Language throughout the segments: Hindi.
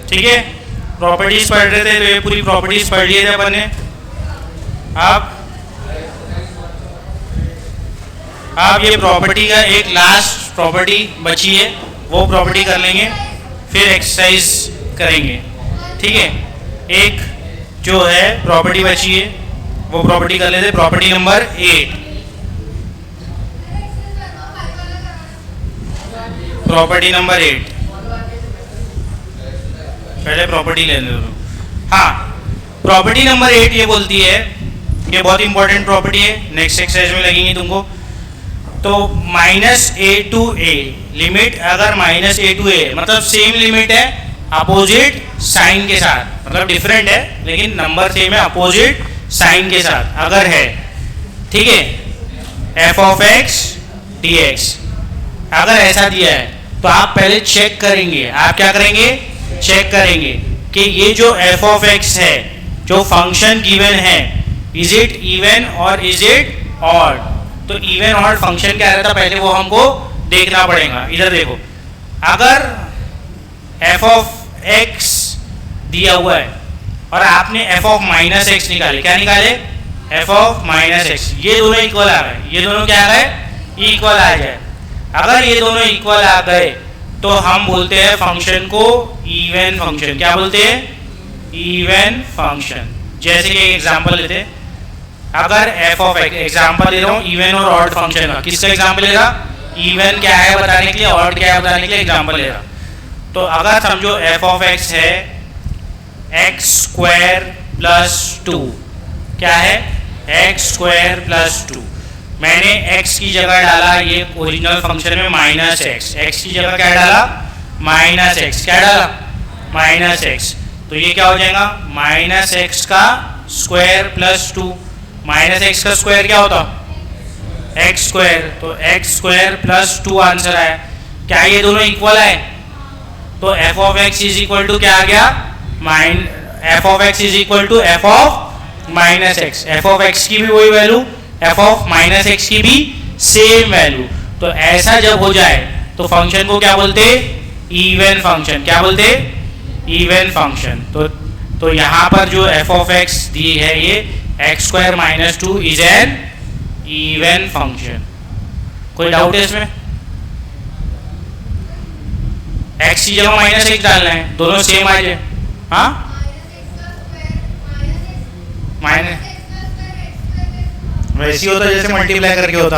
ठीक है, प्रॉपर्टीज पढ़ रहे थे तो ये पूरी प्रॉपर्टीज पढ़ लिए थे अपन ने। अब ये प्रॉपर्टी का एक लास्ट प्रॉपर्टी बची है, वो प्रॉपर्टी कर लेंगे, फिर एक्सरसाइज करेंगे। ठीक है, एक जो है प्रॉपर्टी बची है वो प्रॉपर्टी कर लेते, प्रॉपर्टी नंबर 8। प्रॉपर्टी नंबर 8 पहले प्रॉपर्टी ले लो। हाँ, प्रॉपर्टी नंबर 8 ये बोलती है, ये बहुत इंपॉर्टेंट प्रॉपर्टी है, नेक्स्ट एक्सरसाइज में लगेंगी तुमको। तो -a to a लिमिट अगर -a to a मतलब सेम लिमिट है अपोजिट साइन के साथ, मतलब डिफरेंट है लेकिन नंबर सेम है अपोजिट साइन के साथ अगर है, ठीक है, f of x dx अगर ऐसा दिया है तो आप पहले चेक करेंगे, आप क्या करेंगे, चेक करेंगे कि ये जो f of x है, जो फंक्शन गिवन है, इज इट इवन और इज इट ऑड। तो इवन ऑड फंक्शन क्या रहता है पहले वो हमको देखना पड़ेगा। इधर देखो, अगर f of x दिया हुआ है और आपने f of -x निकाले, क्या निकाले, f of -x, ये दोनों इक्वल आ गए, ये दोनों क्या आ गए, इक्वल आ जाए। अगर ये दोनों इक्वल आ गए तो हम बोलते हैं फंक्शन को इवन फंक्शन। क्या बोलते हैं, इवन फंक्शन। जैसे कि एग्जांपल लेते हैं, अगर f of x, एग्जांपल ले रहा हूँ इवन और ऑड फंक्शन का, किसका एग्जांपल ले रहा, इवन क्या है बताने के लिए, ऑड क्या है बताने के लिए एग्जांपल ले रहा। तो अगर समझो f of x है x² + 2, क्या है, x² + 2, मैंने x की जगह डाला, ये ओरिजिनल फंक्शन में -x, x की जगह क्या डाला, -x, क्या डाला, -x, तो ये क्या हो जाएगा, -x का स्क्वायर + 2, -x का स्क्वायर क्या होता, x², तो x² + 2 आंसर आया। क्या ये दोनों इक्वल है, तो f of x is equal to क्या आ गया, f of x is equal to f of -x, f of x की भी वही वैल्यू, f of -x की भी सेम वैल्यू। तो ऐसा जब हो जाए तो फंक्शन को क्या बोलते, इवन फंक्शन। क्या बोलते, इवन फंक्शन। तो यहाँ पर जो f of x दी है ये x² - 2 is an even function. कोई डाउट है इसमें, x की जगह -x डालना है, दोनों सेम आ जाए। हाँ, वैसे होता जैसे मल्टीप्लाई करके होता,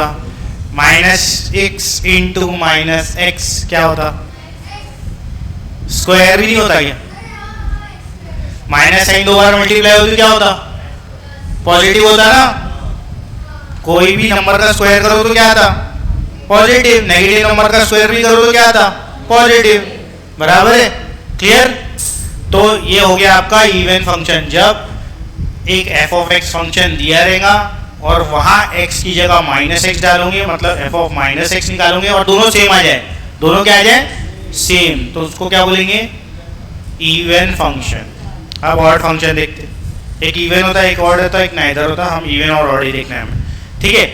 -x × -x क्या होता, स्क्वायर भी नहीं होता क्या, माइनस साइन 2 बार मल्टीप्लाई होती क्या होता, पॉजिटिव होता ना। कोई भी नंबर का स्क्वायर करो तो क्या आता, पॉजिटिव। नेगेटिव नंबर का स्क्वायर भी करो तो क्या आता, पॉजिटिव। बराबर है, क्लियर। तो ये हो गया आपका इवन फंक्शन। जब एक f of x फंक्शन दिया रहेगा और वहाँ x की जगह -x डालोगे, मतलब f of -x निकालोगे और दोनों सेम आ जाए, दोनों क्या आ जाए, सेम, तो उसको क्या बोलेंगे, इवन फंक्शन। अब ऑड फंक्शन देखते, एक इवन होता है, एक ऑड होता है, एक नाइदर होता है। हम इवन और ऑड ही देखना है हमें, ठीक है।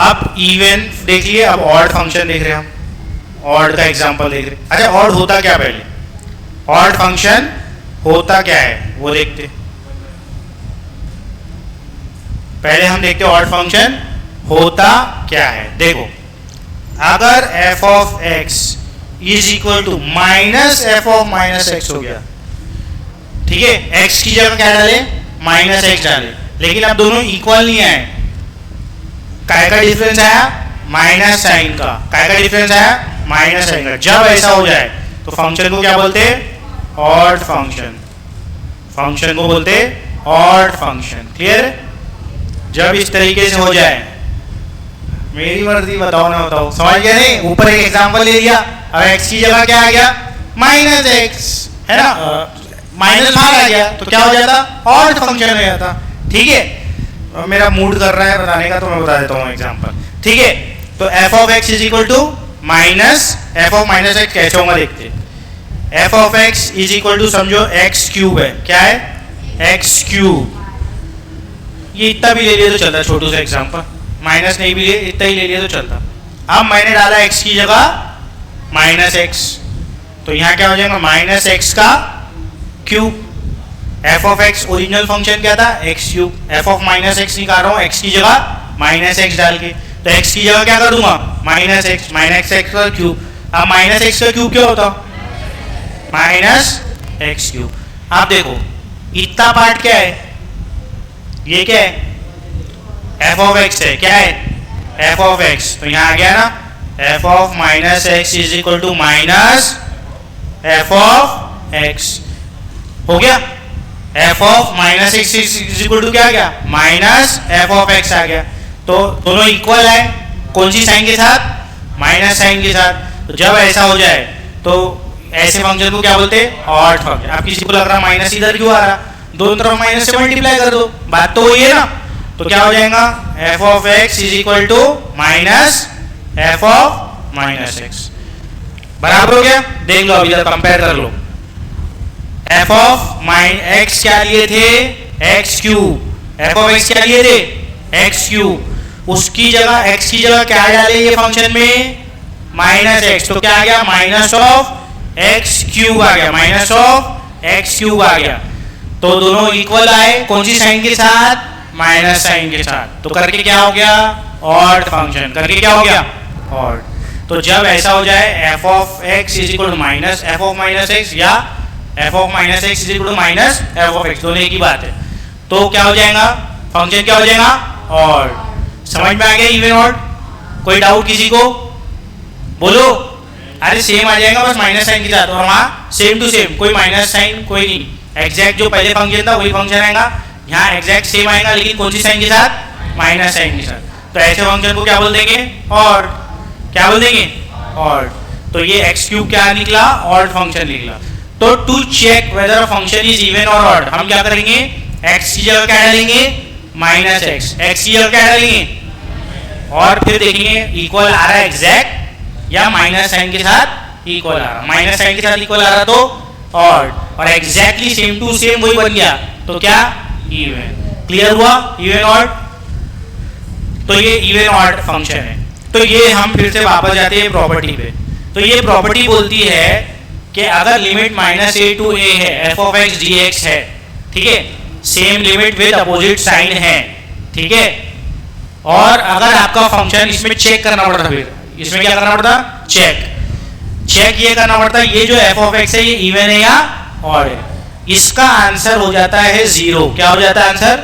आप इवन देख लिए, अब ऑड फंक्शन देख रहे हैं हम, ऑड का एग्जांपल देख रहे हैं। अच्छा, ऑड होता क्या, पहले ऑड फंक्शन होता क्या है वो देखते। पहले हम देखते ऑड फंक्शन होता क्या है। देखो, अगर f of x is equal to -f of -x हो गया, ठीक है, x की जगह क्या डाले, -x डाले, लेकिन अब दोनों इक्वल नहीं आए, काय का डिफरेंस आया, माइनस साइन का। काय का डिफरेंस आया, माइनस साइन का। जब ऐसा हो जाए तो फंक्शन को क्या बोलते हैं, ऑड फंक्शन। फंक्शन को बोलते हैं ऑड फंक्शन। क्लियर है। जब इस तरीके से हो जाए, मेरी मर्जी, बताओ ना बताओ, समझ गया नहीं। ऊपर एक एग्जांपल ले लिया, अब x की जगह क्या आ गया, -x, है ना, माइनस बाहर आ गया तो क्या हो जाता, ऑड फंक्शन हो जाता। ठीक है, मेरा मूड कर रहा है बताने का तो मैं बता देता हूँ एग्जांपल, ठीक है। तो f of x is equal to -f of -x कैसे होगा देखते। f of x is equal to, समझो x³ है, क्या है, x³। ये इतना भी ले लिया तो चलता, छोटू सा एग्जांपल, माइनस नहीं भी लिए, इतना ही ले लिया तो चलता। अब मैंने डाला x की जगह -x, तो यहाँ क्या हो जाएगा, -x का cube, f of x original function क्या था, x cube, f of minus x निकाल रहा हूँ एक्स की जगह माइनस एक्स डाल के, तो एक्स की जगह क्या कर दूंगा माइनस एक्स का क्यूब। अब माइनस एक्स का क्यूब क्या होता, माइनस एक्स क्यूब। आप देखो इतना पार्ट क्या है, ये क्या है, एफ ऑफ एक्स है, क्या है एफ ऑफ एक्स, तो यहाँ आ गया ना f of minus x is equal to minus f of x, हो गया f of minus x is equal to क्या आ गया माइनस एफ ऑफ एक्स आ गया। तो दोनों इक्वल है, कौन सी साइन के साथ, माइनस साइन के साथ। तो जब ऐसा हो जाए तो ऐसे फंक्शन को क्या बोलते हैं, ऑड फंक्शन। अब किसी को लग रहा माइनस इधर क्यों आ रहा, दोनों तरफ माइनस से मल्टीप्लाई कर दो, बात तो वही है ना। तो क्या हो जाएगा f of x is equal to minus f of minus x, बराबर हो गया। देख लो अभी इधर कंपेयर कर लो, एफ ऑफ माइन एक्स क्या लिए थे x cube, f of x क्या लिए थे एक्स क्यूब, उसकी जगह एक्स की जगह क्या डाले ये फंक्शन में माइनस एक्स, तो क्या आ गया माइनस ऑफ एक्स क्यूब आ गया, माइनस ऑफ एक्स क्यूब आ गया। तो दोनों इक्वल आए, कौन सी साइन के साथ, माइनस साइन के साथ। तो करके क्या हो गया ऑड फंक्शन, करके क्या हो गया ऑड। तो जब ऐसा हो जाए f of x is equal to minus f of minus x या f of minus x is equal to minus f of x, दोनों एक ही बात है। तो क्या हो जाएगा फंक्शन, क्या हो जाएगा ऑड। समझ में आ गया इवन ऑड, कोई डाउट किसी को बोलो। अरे सेम आ जाएगा बस माइनस साइन के साथ, और वहाँ सेम टू सेम, कोई माइनस साइन कोई नहीं, एग्जैक्ट जो पहले फंक्शन था वही फंक्शन आएगा, यहाँ एग्जैक्ट सेम आएगा लेकिन कौन सी साइन के साथ, माइनस साइन के साथ। तो ऐसे फंक्शन को क्या बोल देंगे ऑड, क्या बोल देंगे ऑड। तो ये एक्स क्यूब क्या निकला ऑड फंक्शन निकला। तो to check whether function is even और ऑड हम क्या करेंगे, एक्स की जगह क्या डालेंगे माइनस एक्स, एक्स की जगह क्या डालेंगे, और फिर देखेंगे इक्वल आ रहा है एग्जैक्ट या माइनस साइन के साथ इक्वल आ रहा, माइनस साइन के साथ इक्वल आ रहा तो ऑड, और एग्जैक्टली सेम टू सेम वही बन गया तो क्या इवन। क्लियर हुआ इवन ऑड। तो ये इवन ऑड फंक्शन है। तो ये हम फिर से वापस जाते हैं प्रॉपर्टी पे। तो ये प्रॉपर्टी बोलती है कि अगर limit minus a to a है, f of x d x है, ठीक है, same limit with opposite sign है, ठीक है, और अगर आपका फंक्शन इसमें चेक करना पड़ता, फिर इसमें क्या करना पड़ता, चेक ये करना पड़ता ये जो एफ ऑफ एक्स है ये इवन है या ऑड है। इसका आंसर हो जाता है जीरो। क्या हो जाता है आंसर,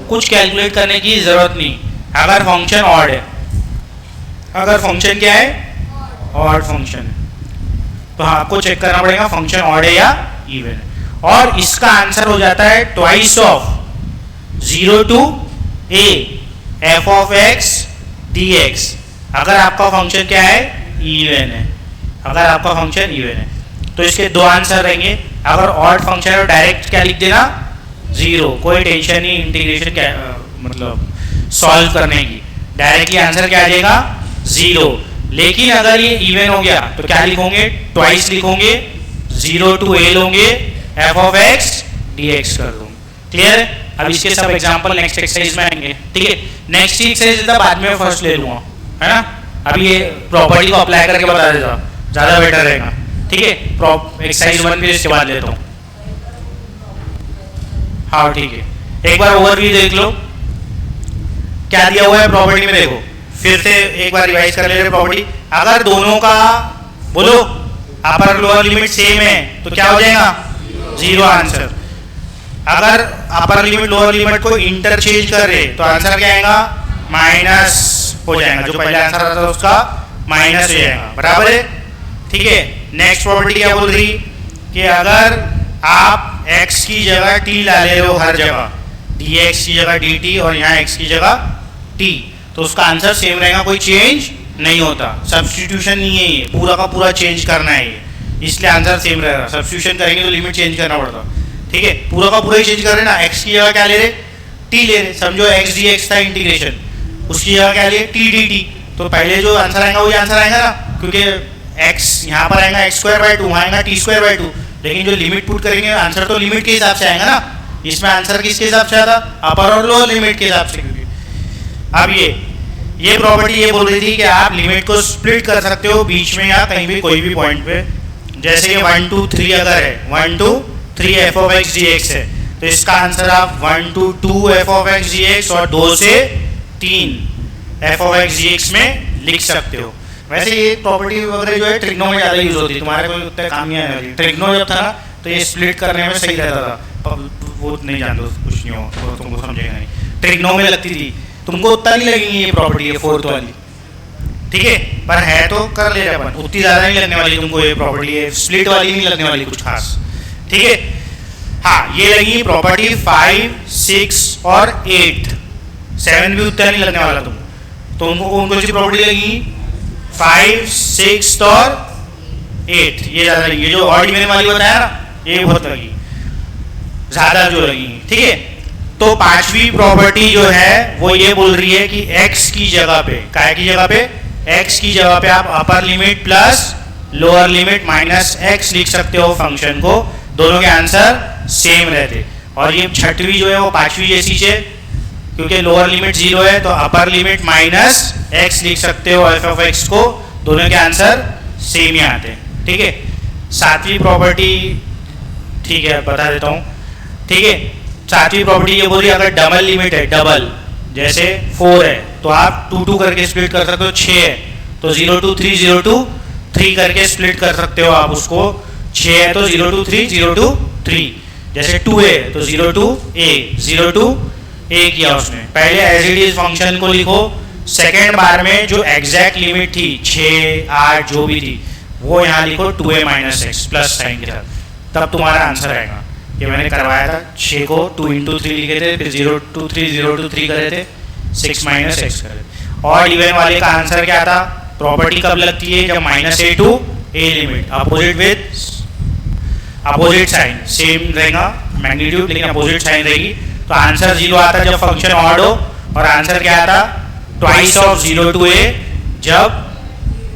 कुछ कैलकुलेट करने की जरूरत नहीं अगर फंक्शन ऑड है। अगर फंक्शन क्या है ऑड फंक्शन है तो हाँ आपको चेक करना पड़ेगा फंक्शन ऑड है या इवन है, और इसका आंसर हो जाता है twice of 0 to a f of x d x. अगर आपका फंक्शन क्या है इवन है, अगर आपका फंक्शन इवन है तो इसके दो आंसर रहेंगे। अगर ऑड फंक्शन है डायरेक्ट क्या लिख देना जीरो, कोई टेंशन नहीं इंटीग्रेशन क्या मतलब सॉल्व करने की, डायरेक्टली आंसर क्या आ जाएगा जीरो। लेकिन अगर ये इवन हो गया तो क्या लिखोगे, ट्वाइस लिखोगे, 0 टू a लोगे, F of x d x कर दूंगे। क्लियर है। अब इसके सब एग्जांपल नेक्स्ट एक्सरसाइज में आएंगे, ठीक है। नेक्स्ट एक्सरसाइज बाद में फर्स्ट ले लूंगा, है ना। अभी ये प्रॉपर्टी को अप्लाई करके बता देता ज्यादा बेटर रहेगा, ठीक है। एक्सरसाइज 1 फिर इसके बाद लेता हूँ। हाँ ठीक है, एक बार ओवरव्यू देख लो क्या दिया हुआ है प्रॉपर्टी में। देखो फिर से एक बार रिवाइज कर ले रहे प्रॉपर्टी। अगर दोनों का बोलो अपर लोअर लिमिट सेम है तो क्या हो जाएगा जीरो आंसर। अगर अपर लिमिट लोअर लिमिट को इंटरचेंज कर रहे तो आंसर क्या आएगा माइनस हो जाएगा, जो पहले आंसर आता था उसका माइनस हो जाएगा, बराबर है, ठीक है। नेक्स्ट प्रॉपर्टी क्या बोल रही कि अगर आप x की जगह t ला ले रहे हो हर जगह, dx की जगह dt और यहाँ x की जगह t, तो उसका आंसर सेम रहेगा, कोई चेंज नहीं होता। सब्स्टिट्यूशन नहीं है, ये पूरा का पूरा चेंज करना है ये, इसलिए आंसर सेम रहेगा। सब्स्टिट्यूशन करेंगे तो लिमिट चेंज करना पड़ता, ठीक है। पूरा का पूरा ही चेंज कर रहे ना, x की जगह क्या ले रहे t ले रहे, समझो x dx था इंटीग्रेशन, उसकी जगह क्या ले t dt, तो पहले जो आंसर आएगा वही आंसर आएगा ना, क्योंकि x यहाँ पर आएगा x²/2, वहाँ आएगा t²/2, लेकिन जो लिमिट पुट करेंगे आंसर तो लिमिट के हिसाब से आएगा ना। इसमें आंसर किसके हिसाब से आता, अपर और लोअर लिमिट के हिसाब से। क्योंकि अब ये प्रॉपर्टी ये बोल रही थी कि आप लिमिट को स्प्लिट कर सकते हो बीच में या कहीं भी कोई भी पॉइंट पे, जैसे कि 1 2 3 अगर है 1 2 3 F of x d x है, तो इसका आंसर आप 1 to 2 F of x d x और 2 से 3 F of x d x में लिख सकते हो। वैसे ये प्रॉपर्टी वगैरह जो है ट्रिग्नो में ज़्यादा यूज होती है, तुम्हारे कोई उतना काम नहीं आने वाली। ट्रिग्नो जब था ना तो ये स्प्लिट करने में सही रहता था, वो नहीं जानते कुछ नहीं हो तो तुमको समझेगा नहीं। ट्रिग्नो में लगती थी, तुमको उतना नहीं लगेंगी ये प्रॉपर्टी है 4th वाली, ठीक है, पर है तो कर ले रहे अपन, उतनी ज़्यादा नहीं लगने वाली तुमको ये प्रॉपर्टी है, स्प्लिट वाली नहीं लगने वाली कुछ खास, ठीक है। हाँ, ये लगी प्रॉपर्टी 5, 6 और 8, 7 भी उतना नहीं लगने वाला तुमको। तो उनको कौन कौन सी प्रॉपर्टी लगी? 5, 6 और 8, ये ज़्यादा लगी। ये जो ऑड इवन वाली बताया ना, ये बहुत लगी, ज़्यादा जो लगी, ठीक है। तो पांचवी प्रॉपर्टी जो है वो ये बोल रही है कि x की जगह पे, काय की जगह पे, x की जगह पे आप अपर limit plus lower limit minus x लिख सकते हो फंक्शन को, दोनों के आंसर सेम रहते। और ये छठवीं जो है वो पांचवी जैसी है, क्योंकि लोअर लिमिट 0 है तो अपर लिमिट माइनस x लिख सकते हो एफ ऑफ x को, दोनों के आंसर सेम ही आते हैं, ठीक है। सातवीं प्रॉपर्टी, ठीक है बता देता हूँ, ठीक है। सातवीं प्रॉपर्टी ये बोल रही है अगर डबल लिमिट है, डबल जैसे 4 है तो आप 2 2 करके स्प्लिट कर सकते हो, 6 है तो 0 to 3 0 to 3 करके स्प्लिट कर सकते हो आप उसको, 6 है तो 0 to 3 0 to 3, जैसे 2 है तो 0 to a 0 to a किया उसने। पहले एज इट इज फंक्शन को लिखो, सेकेंड बार में जो एग्जैक्ट लिमिट थी 6 8 जो भी थी वो यहाँ लिखो 2a minus x plus sign के साथ, तब तुम्हारा आंसर आएगा। ये मैंने करवाया था, 6 को 2 into 3 लिखे थे, फिर 0 to 3 0 to 3 करे थे, 6 माइनस एक्स करे। और इवन वाले का आंसर क्या था? प्रॉपर्टी कब लगती है? जब -a to a limit opposite with opposite sign same रहेगा मैग्नीट्यूड, लेकिन अपोजिट साइन रहेगी, तो आंसर 0 आता जब फंक्शन ऑड हो, और आंसर क्या आता? ट्वाइस ऑफ 0 to a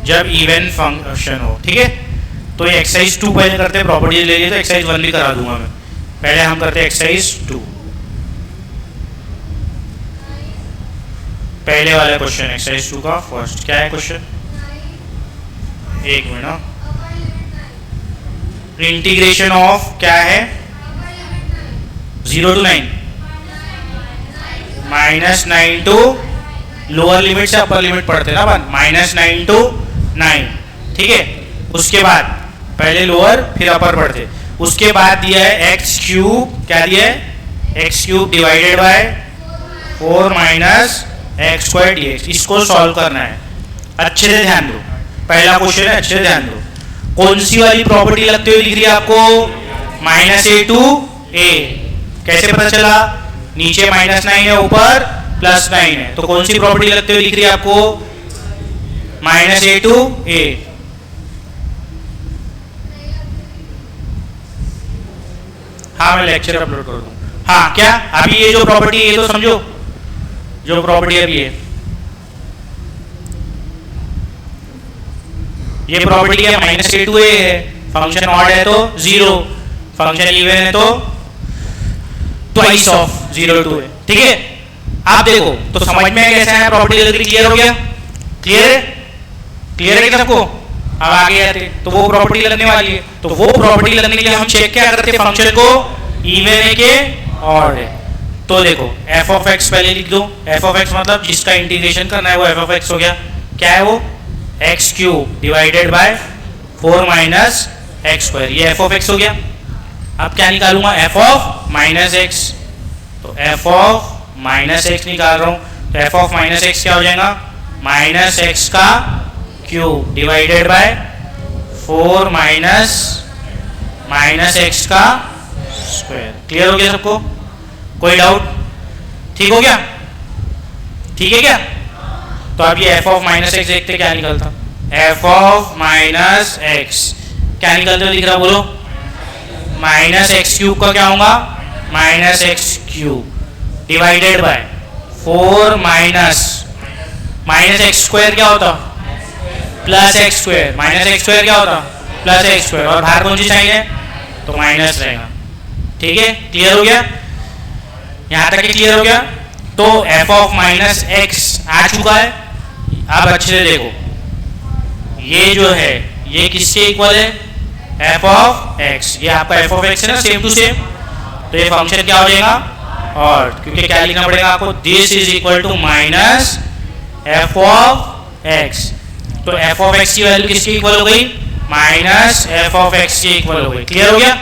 जब इवन फंक्शन हो, ठीक है। तो ये एक्सरसाइज 2 पहले करते हैं, प्रॉपर्टीज ले लिए तो एक्सरसाइज 1 भी करा दूंगा मैं, पहले हम करते हैं एक्सरसाइज 2, पहले वाला क्वेश्चन एक्सरसाइज 2 का फर्स्ट। क्या है क्वेश्चन? एक मिनट, इंटीग्रेशन ऑफ क्या है? 0 to 9 -9 to लोअर लिमिट से अपर लिमिट पढ़ते ना अपन, -9 to 9, ठीक है। उसके बाद पहले लोअर फिर अपर पढ़ते, उसके बाद दिया है एक्स क्यूब, क्या दिया है? X cube divided by 4 minus x square D x. इसको सॉल्व करना है, अच्छे से ध्यान दो, पहला क्वेश्चन है, अच्छे से ध्यान दो। कौन सी वाली प्रॉपर्टी लगते हुए दिख रही है आपको? -a to a, कैसे पता चला? नीचे -9 है, ऊपर +9 है, तो कौन सी प्रॉपर्टी लगते हुए दिख रही है आपको? -a to a। हाँ मैं लेक्चर अपलोड कर दूँ। हाँ क्या अभी ये जो प्रॉपर्टी है ये तो समझो, जो प्रॉपर्टी अभी है ये प्रॉपर्टी है -a to a है, फंक्शन ऑड है तो 0, फंक्शन इवन है तो ट्वाइस ऑफ 0 to a, ठीक है। आप देखो तो समझ में कैसे है प्रॉपर्टी लग रही, क्लियर हो गया? क्लियर है? क्लियर है क्या सबको? अब आगे आते तो वो प्रॉपर्टी लगने वाली है, तो वो प्रॉपर्टी लगने के लिए हम चेक क्या करते हैं? फंक्शन को इवन है के ऑड है। तो देखो एफ ऑफ एक्स पहले लिख दो, एफ ऑफ एक्स मतलब जिसका इंटीग्रेशन करना है वो एफ ऑफ एक्स हो गया, क्या है वो? X cube divided by 4 minus x square, ये एफ ऑफ एक्स हो गया। अब क्या निकालूंगा? एफ ऑफ माइनस एक्स, तो एफ ऑफ माइनस एक्स निकाल रहा हूं, तो एफ ऑफ माइनस एक्स क्या हो जाएगा? -x का cube divided by 4 minus x का स्क्वायर। क्लियर हो गया सबको? कोई डाउट? ठीक हो गया? ठीक है क्या? तो अब ये एफ ऑफ माइनस एक्स देखते क्या निकलता? एफ ऑफ माइनस एक्स क्या निकलते हुए दिख रहा? बोलो। -x क्यूब का क्या होगा? -x cube divided by 4 minus x square क्या होता? +x स्क्वायर, -x स्क्वायर क्या होता? +x स्क्वायर, और बाहर कौन सी साइन है? तो माइनस रहेगा, ठीक है। क्लियर हो गया? यहां तक क्लियर हो गया? तो एफ ऑफ माइनस एक्स आ चुका है। अब अच्छे से देखो, ये जो है ये किसके इक्वल है? एफ ऑफ एक्स, ये आपका एफ ऑफ एक्स है ना, सेम टू सेम, तो ये फंक्शन क्या हो जाएगा और, क्योंकि क्या लिखना पड़ेगा आपको, this is equal to minus f of x, तो एफ ऑफ एक्स की वैल्यू किसकी इक्वल हो गई, माइनस एफ ऑफ एक्स की इक्वल हो गई। क्लियर हो गया?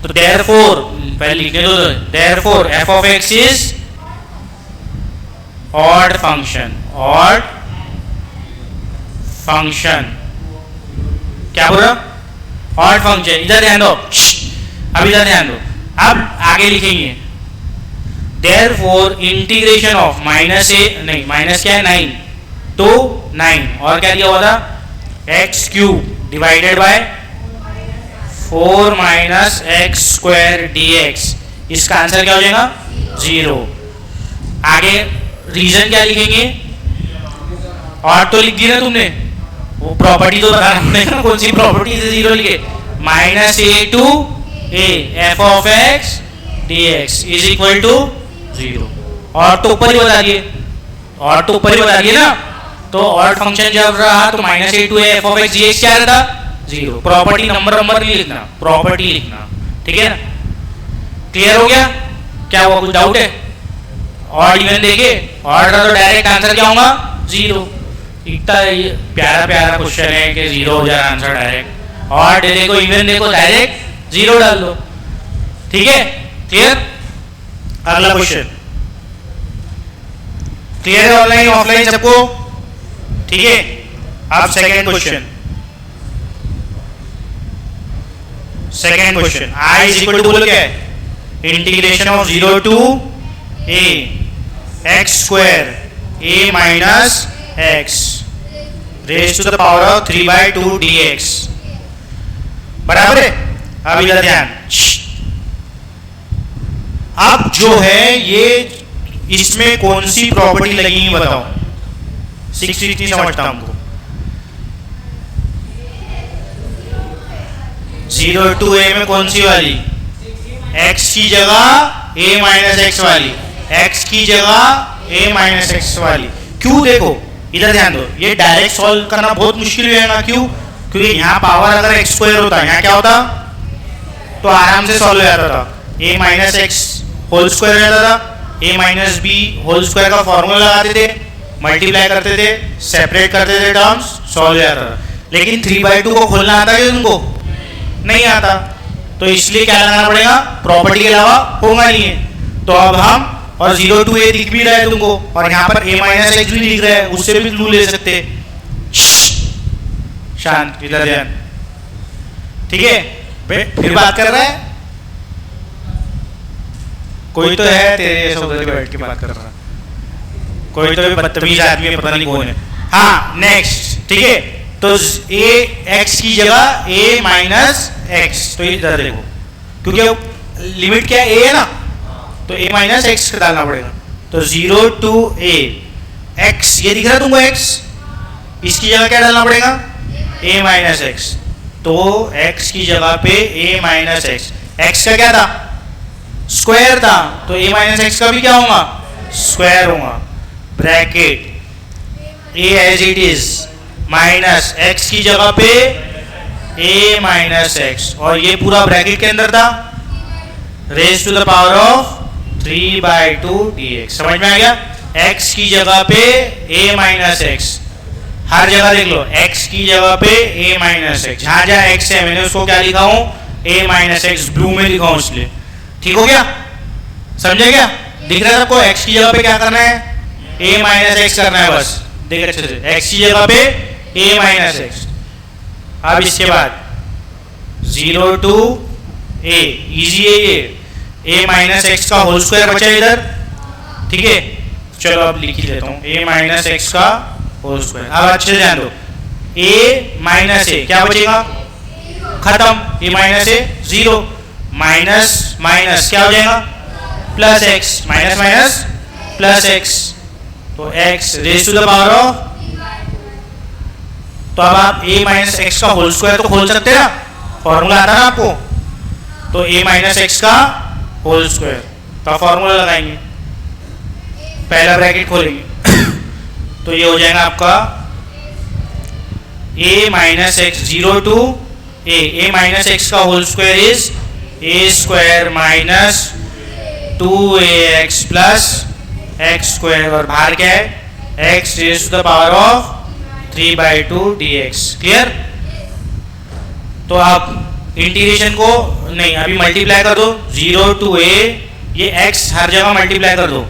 तो देयरफॉर पहले लिखने दो, therefore F of x is odd function, odd function, क्या बोल रहा, ऑड फंक्शन। इधर ध्यान दो, अब इधर ध्यान दो, अब आगे लिखेंगे देयरफॉर इंटीग्रेशन ऑफ माइनस ए, नहीं माइनस क्या है 9 तो 9, और क्या दिया हुआ था x cube divided by 4 minus x square D x, इसका आंसर क्या हो जाएगा 0। आगे रीजन क्या लिखेंगे, और तो लिख दी ना तुमने, वो प्रॉपर्टी तो बताना पड़ेगा, कौन सी प्रॉपर्टी से 0 लिखे, minus a to a f of x d x is equal to 0, और तो ऊपर ही बता दिए, और तो ऊपर ही बता दिए ना, तो ऑड फंक्शन जब रहा तो minus a to a f of x d x क्या रहता 0। प्रॉपर्टी नंबर नहीं लिखना, प्रॉपर्टी लिखना, ठीक है ना? क्लियर हो गया? क्या हुआ, कुछ डाउट है? ऑड इवन देखे, ऑड रहा तो डायरेक्ट आंसर क्या होगा 0। इतना प्यारा प्यारा क्वेश्चन है कि 0 हो जाए आंसर डायरेक्ट, ऑड देखो इवन देखो डायरेक्ट 0 डाल दो, ठीक है? क्लियर? अगला क्वेश्चन क्लियर है, ऑनलाइन ऑफलाइन सबको, ठीक है? अब second question, second question I is equal to बोलो क्या है, integration of 0 to a x square a minus x raise to the power of 3/2 dx, बराबर है? अब इधर ध्यान, अब जो है ये इसमें कौन सी प्रॉपर्टी लगेगी बताओ, 6 नहीं समझता हमको। 0 टू ए में कौन सी वाली, x की जगह a माइनस एक्स वाली, x की जगह a माइनस एक्स वाली। क्यों, देखो इधर ध्यान दो, ये डायरेक्ट सॉल्व करना बहुत मुश्किल हो जाएगा। क्यों? क्योंकि यहाँ पावर अगर एक्स स्क्वायर होता, यहाँ क्या होता, तो आराम से सॉल्व हो जाता था, a minus x whole square रहता था, a minus B whole square का फॉर्मूला लगाते थे, मल्टीप्लाई करते थे, सेपरेट करते थे टर्म्स, सॉल्व हो जाता था। लेकिन 3/2 को खोलना आता है तुमको, नहीं आता, तो इसलिए क्या लगाना पड़ेगा, प्रॉपर्टी के अलावा होगा नहीं है। तो अब हम, और 0 टू ए दिख भी रहा है तुमको, और यहाँ पर a माइनस एक्स भी दिख रहा है, उससे भी क्लू ले सकते हैं। शांत, इधर ध्यान, ठीक है? फिर बात कर रहा है कोई, तो है तेरे सौदे पे बैठ के बात कर रहा है, कोई तो बदतमीज आदमी है, पता नहीं कौन है। हाँ नेक्स्ट, ठीक है? तो a x की जगह a माइनस एक्स, तो इधर देखो, क्योंकि लिमिट क्या है a है ना, तो a माइनस एक्स डालना पड़ेगा। तो 0 टू a x, ये दिख रहा है तुमको x, इसकी जगह क्या डालना पड़ेगा, a माइनस एक्स, तो x की जगह पे a माइनस एक्स, x का क्या था स्क्वायर था, तो a माइनस एक्स का भी क्या होगा स्क्वायर होगा, bracket a as it is minus x की जगह पे a माइनस एक्स, और ये पूरा ब्रैकेट के अंदर था, raise to the power of 3/2 dx। समझ में आ गया? x की जगह पे a माइनस एक्स, हर जगह देख लो x की जगह पे a माइनस एक्स, जहां जहां x है मैंने उसको क्या लिखा हूं, a माइनस एक्स, ब्लू में लिखा हूं इसलिए। ठीक हो गया? समझे क्या? दिख रहा है सबको? x की जगह पे क्या करना है, a माइनस एक्स करना है, बस देख अच्छे से, x की जगह पे a माइनस एक्स। अब इसके बाद 0 टू a, इजी है ये, a माइनस एक्स का होल स्क्वायर बचा इधर, ठीक है? चलो अब लिख ही देता हूँ, a माइनस एक्स का होल स्क्वायर। अब अच्छे से ध्यान दो, a माइनस ए क्या बचेगा, खत्म, a minus a 0, minus minus क्या हो जाएगा plus x, minus minus plus x, तो x raise to the power of, तो अब आप a माइनस एक्स का होल स्क्वायर तो खोल सकते हैं ना, फॉर्मूला आता है ना आपको, तो a माइनस एक्स का होल स्क्वायर का फॉर्मूला लगाएंगे, पहला ब्रैकेट खोलेंगे तो ये हो जाएगा आपका a minus x 0 to a minus x का whole square is a square minus 2ax plus x square, और बाहर क्या है x raise to the power of 3/2 dx। Clear? तो आप इंटीग्रेशन को नहीं अभी मल्टीप्लाई कर दो, 0 to a, ये x हर जगह मल्टीप्लाई कर दो,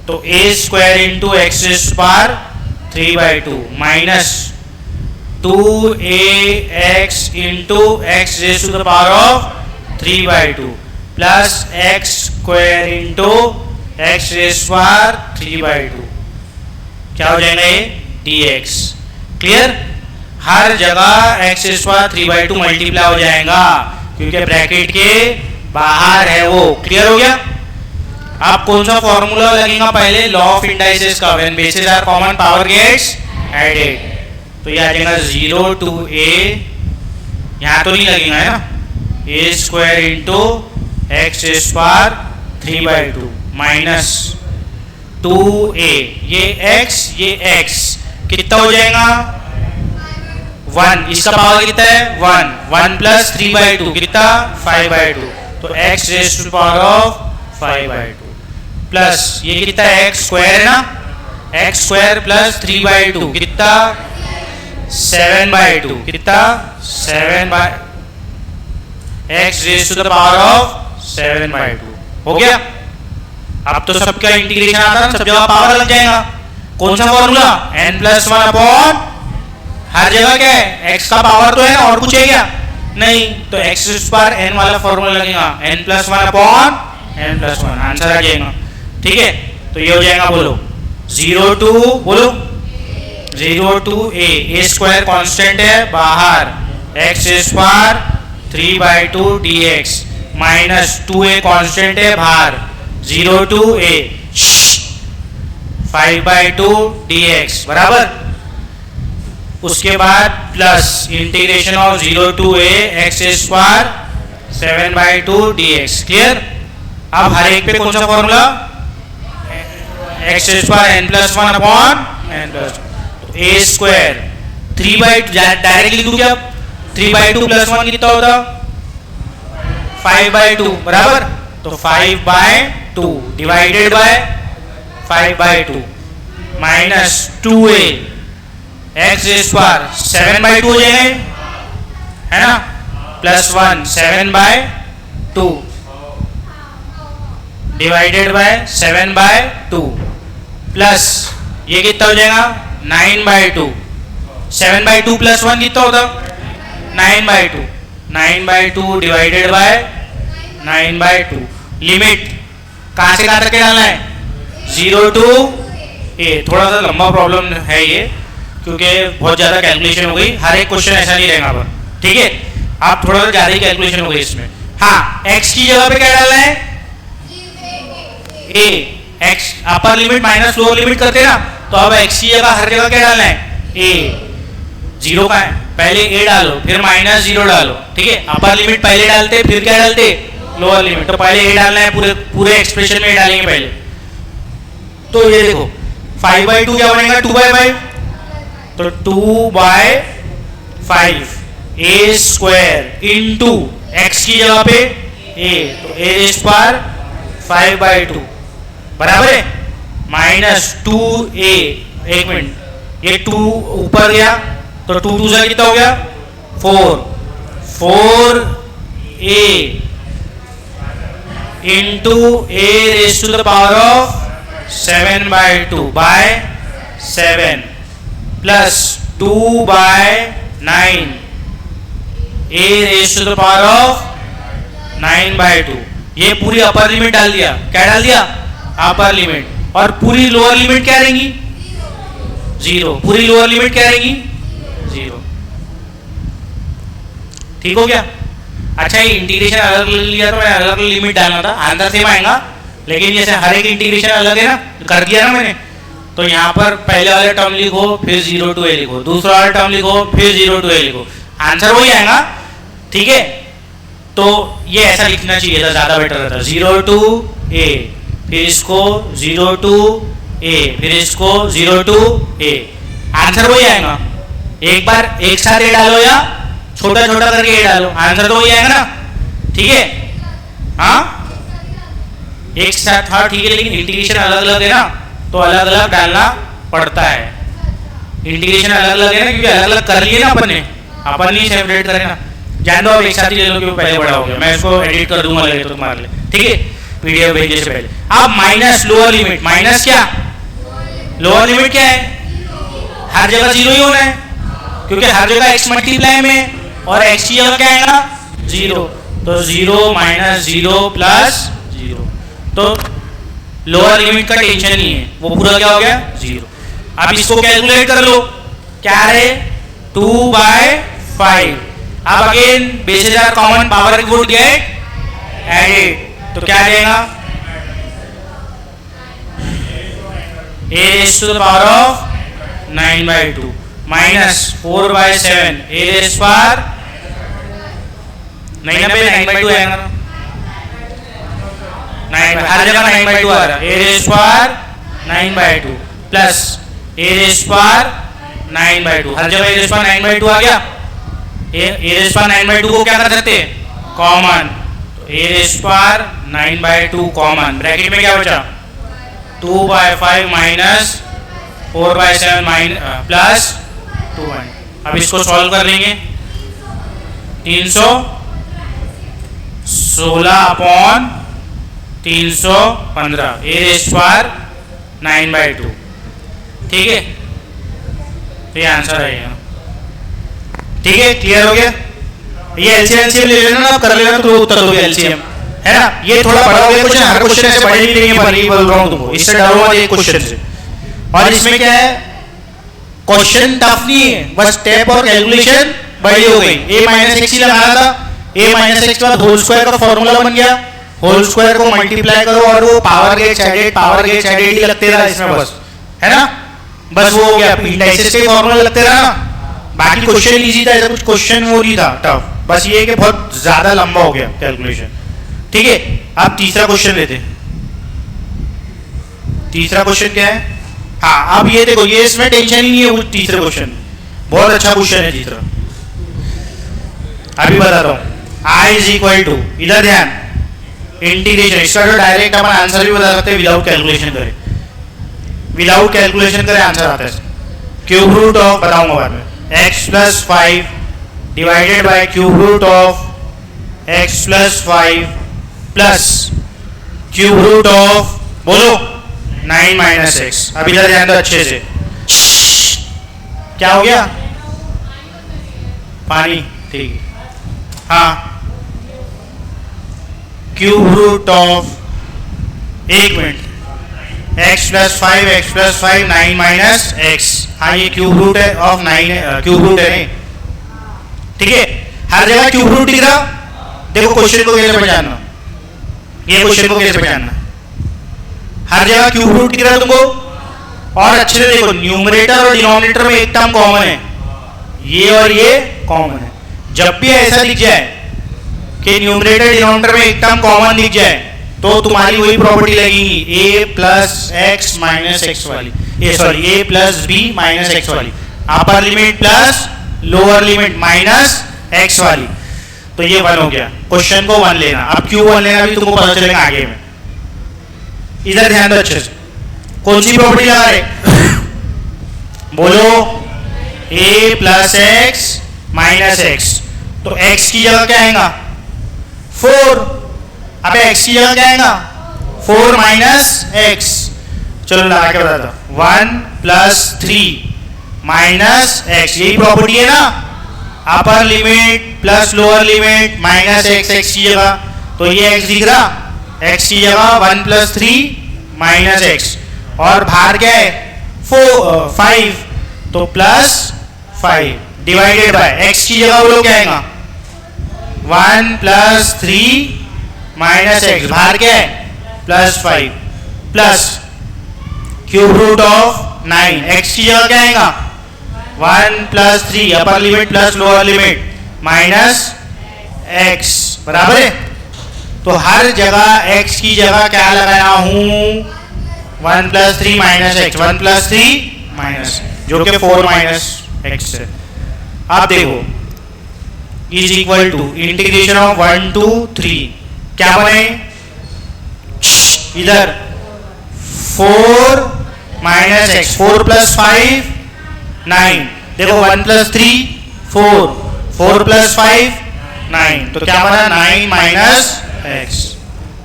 तो a square into x raise to power 3/2 minus 2ax into x raise to the power of 3/2 plus x square into x raise to power 3/2, क्या हो जाएगा ये dx। क्लियर? हर जगह x raise to power 3/2 multiply हो जाएगा क्योंकि ब्रैकेट के बाहर है वो। क्लियर हो गया? आप कौन सा फॉर्मूला लगेगा पहले? लॉ ऑफ इंडाइसेस का, when bases are common power gets added. तो ये आ जाएगा 0 to a, यहाँ तो नहीं लगेगा है ना, a square into x raise to power 3/2 minus 2a, ये x कितना हो जाएगा 1, इसका पावर कितना है 1 प्लस 3/2 कितना 5/2, तो x raise to power of 5/2 plus ये कितना x स्क्वायर है ना, x स्क्वायर प्लस 3/2 कितना 7/2, कितना 7 x raise to the power of 7/2। हो गया? अब तो सबका इंटीग्रेशन आता है, सब जगह पावर लग जाएगा। कौन सा फॉर्मूला? n+1 अपॉन, हर जगह क्या है x का पावर तो है ना, और कुछ है क्या? नहीं, तो x पर n वाला फॉर्मूला लगेगा, n+1 अपॉन n+1, आंसर आ जाएगा। ठीक है, तो ये हो जाएगा, बोलो 0 to, बोलो 0 to a स्क्वायर कांस्टेंट है बाहर, x रेज पर 3/2 dx माइनस 2a कांस्टेंट है बाहर, 0 to a 5/2 dx बराबर। उसके बाद plus integration of 0 to a x raise पर 7/2 dx। क्लियर? अब हर एक पे कौन सा फॉर्मूला? x रेज पर n+1 upon n+1, a square 3/2 directly लिख दूं क्या? 3/2 प्लस 1 कितना होता? 5/2 बराबर, तो 5/2 divided by 5/2 minus 2a x raise पर 7/2 हो जाएगा है ना, प्लस 1 7/2 डिवाइडेड बाय 7/2 प्लस ये कितना हो जाएगा 9/2, 7/2 प्लस 1 कितना होता? 9/2, 9/2 डिवाइडेड बाय 9/2। लिमिट कहाँ से कहाँ तक डालना है? 0 to a। थोड़ा सा लंबा प्रॉब्लम है ये क्योंकि बहुत ज़्यादा कैलकुलेशन हो गई, हर एक क्वेश्चन ऐसा नहीं रहेगा पर। ठीक है, आप थोड़ा सा ज़्यादा ही कैलकुलेशन हो गई इसमें। हाँ, x की जगह पे क्या डालना है? a, x upper limit minus lower limit करते हैं ना, तो अब x की जगह हर जगह क्या डालना है? a, 0 का है पहले a डालो, फिर माइनस 0 डालो। ठीक है, अपर लिमिट पहले डालते फिर क्या डालते? Lower limit. तो पहले a डालना है, पूरे एक्सप्रेशन में a डालेंगे पहले। तो ये देखो 5/2 क्या बनेगा? 2/5, तो 2/5 a स्क्वायर इंटू x की जगह पे a, तो a रेज पर 5/2 बराबर है माइनस 2a, एक मिनट, ये 2 ऊपर गया तो 2 2 से कितना हो गया 4a into a raise to the power of 7/2 by 7 plus 2/9 a raise to the power of 9/2। ये पूरी अपर लिमिट डाल दिया। क्या डाल दिया? Upper limit. और पूरी लोअर लिमिट क्या रहेगी? 0। पूरी लोअर लिमिट क्या रहेगी? 0। ठीक हो गया? अच्छा, ये इंटीग्रेशन अलग लिया तो मैंने अलग लिमिट डालना था, आंसर सेम आएगा, लेकिन जैसे हर एक इंटीग्रेशन अलग है ना, कर दिया ना मैंने, तो यहाँ पर पहले वाले टर्म लिखो फिर 0 to a लिखो, दूसरा वाला टर्म लिखो फिर 0 to a लिखो, आंसर वही आएगा। ठीक है, तो ये ऐसा लिखना चाहिए था, ज्यादा बेटर रहता। 0 to a, फिर इसको 0 to a, फिर इसको 0 to a, आंसर वही आएगा। एक बार एक साथ a डालो या छोटा छोटा करके ए डालो, आंसर तो वही आएगा ना, ठीक है। हाँ एक साथ, हाँ ठीक है, लेकिन इंटीग्रेशन अलग अलग है ना, तो अलग अलग डालना पड़ता है। इंटीग्रेशन अलग अलग है ना, क्योंकि अलग अलग कर लिए ना अपन ने, अपन नहीं सेपरेट करें ना। जान दो आप एक साथ ही ले लो, क्योंकि पहले बड़ा हो गया, मैं इसको एडिट कर दूंगा लगे तो तुम्हारे लिए, ठीक है, पीडीएफ भेजने से पहले। अब माइनस लोअर लिमिट, माइनस क्या, लोअर लिमिट क्या है, हर जगह जीरो ही होना है, क्योंकि हर जगह एक्स मल्टीप्लाई में, और एक्स की जगह क्या आएगा, जीरो, तो zero minus zero plus zero, तो लोअर लिमिट का टेंशन नहीं है, वो पूरा क्या हो गया, जीरो। अब इसको कैलकुलेट कर लो, क्या है 2/5। अब again bases are common, power would get added, तो क्या देगा, a raised to the power of 9/2 minus 4/7 a raised पर 9/2 आएगा ना, 9 हर जगह 9/2 आ रहा है, a raised पर 9/2 प्लस a raised पर 9/2, हर जगह a raised पर 9/2 आ गया। a raised पर 9/2 को क्या कर सकते हैं, कॉमन, तो a raised पर 9/2 कॉमन, ब्रैकेट में क्या बचा 2/5 माइनस 4/7 प्लस 2। अब इसको सॉल्व कर लेंगे, 316/315 ए रेस्ट पर 9/2, ठीक है, तो ये आंसर आएगा, ठीक है, क्लियर हो गया। ये एलसीएम ले लेना ना, कर लेना तो उत्तर दोगे एलसीएम, है ना। ये थोड़ा बड़ा हो गया क्वेश्चन, हर क्वेश्चन ऐसे बड़े नहीं देंगे, पर ये बोल रहा हूँ तुमको, इससे डरो मत एक क्वेश्चन से। और इसमें क्या है, क्वेश्चन टफ नहीं है, बस स्टेप और कैलकुलेशन बड़ी हो गई। a माइनस एक्स ही लगाना था, a माइनस एक्स के बाद होल स्क्वायर का फॉर्मूला बन गया, होल स्क्वायर को मल्टीप्लाई करो और वो पावर गेट्स एडेड ही लगते रहा इसमें, बस है ना, बस वो हो गया, इंडाइसेस के फॉर्मूला लगते रहा ना। बाकी क्वेश्चन इजी था, ऐसा कुछ क्वेश्चन वो नहीं था टफ, बस ये कि बहुत ज्यादा लंबा हो गया कैलकुलेशन, ठीक है। अब तीसरा क्वेश्चन लेते हैं, तीसरा क्वेश्चन क्या है, हाँ अब ये देखो, ये इसमें टेंशन ही नहीं है, तीसरे क्वेश्चन बहुत अच्छा क्वेश्चन है तीसरा, अभी बताता हूँ। i इज इक्वल टू, इधर ध्यान, इंटीग्रेशन, इसका जो डायरेक्ट अपन आंसर भी बता सकते हैं विदाउट कैलकुलेशन करें, विदाउट कैलकुलेशन करें आंसर आता है, क्यूब रूट ऑफ, बताऊंगा बाद में, x plus 5 divided by cube root of x plus 5 plus cube root of, बोलो 9 माइनस एक्स। अब इधर ध्यान दो अच्छे से, क्या हो गया, पानी, ठीक है, हाँ, क्यूब रूट ऑफ, एक minute, x plus 5 9 minus x, हाँ ये क्यूब रूट है ऑफ 9, क्यूब रूट है नहीं, ठीक है, हर जगह क्यूब रूट दिख रहा। देखो क्वेश्चन को कैसे पहचानना, ये क्वेश्चन को कैसे पहचानना, हर जगह क्यूब रूट दिख रहा है तुमको, और अच्छे से देखो, न्यूमरेटर और डिनोमिनेटर में एक टर्म कॉमन है, ये और ये कॉमन है। जब भी ऐसा दिख जाए कि न्यूमरेटर डिनोमिनेटर में एक टर्म कॉमन दिख जाए, तो तुम्हारी वही प्रॉपर्टी लगेगी, a plus x minus x वाली, ये sorry a plus b minus x वाली, upper limit plus lower limit minus x वाली, तो ये 1 हो गया। क्वेश्चन को 1 लेना, अब क्यों 1 लेना भी तुमको पता चलेगा आगे में। इधर ध्यान दो अच्छे से, कौन सी प्रॉपर्टी लगा रहे, बोलो, a plus x minus x, तो x की जगह क्या आएगा 4, अब x की जगह क्या आएगा 4 माइनस एक्स, चलो लगा के बताता हूं, 1 प्लस 3 माइनस एक्स, यही प्रॉपर्टी है ना, अपर limit plus lower limit minus x, x की जगह, तो ये x दिख रहा, x की जगह 1 प्लस 3 माइनस एक्स, और बाहर क्या है 5, तो प्लस 5 डिवाइडेड बाय x की जगह वो लोग क्या आएगा 1 प्लस 3 माइनस एक्स, बाहर क्या है plus 5 plus cube root of 9, x की जगह क्या आएगा 1 plus 3 upper limit plus lower limit minus x, बराबर है। तो हर जगह x की जगह क्या लगाया हूं 1 plus 3 minus x, 1 plus 3 minus, जो कि 4 माइनस एक्स है। अब देखो is equal to integration of 1 to 3 क्या बने इधर 4 माइनस एक्स 4 प्लस 5 9 देखो 1 प्लस 3 4 4 प्लस 5 9 तो क्या बना 9 माइनस एक्स